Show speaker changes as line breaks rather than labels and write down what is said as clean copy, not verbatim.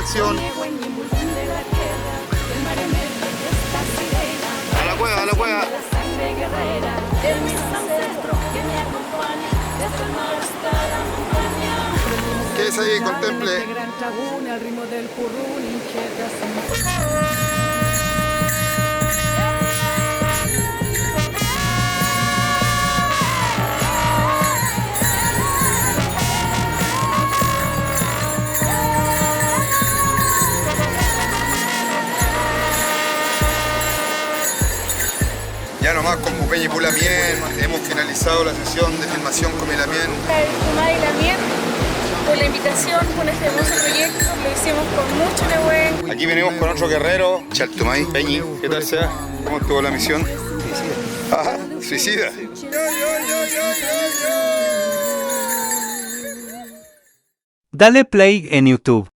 atención. A la cueva, a la cueva. Quédese ahí, contemple. Ya nomás con Pupeña y Pulamien hemos finalizado la sesión de filmación con Milamien.
Tumay y Lamien, por la invitación, por este hermoso proyecto, lo hicimos con mucho Nehuen.
Aquí venimos con otro guerrero, Chaltumay, Peñi. ¿Qué tal sea? ¿Cómo estuvo la misión? Ajá, suicida.
Dale play en YouTube.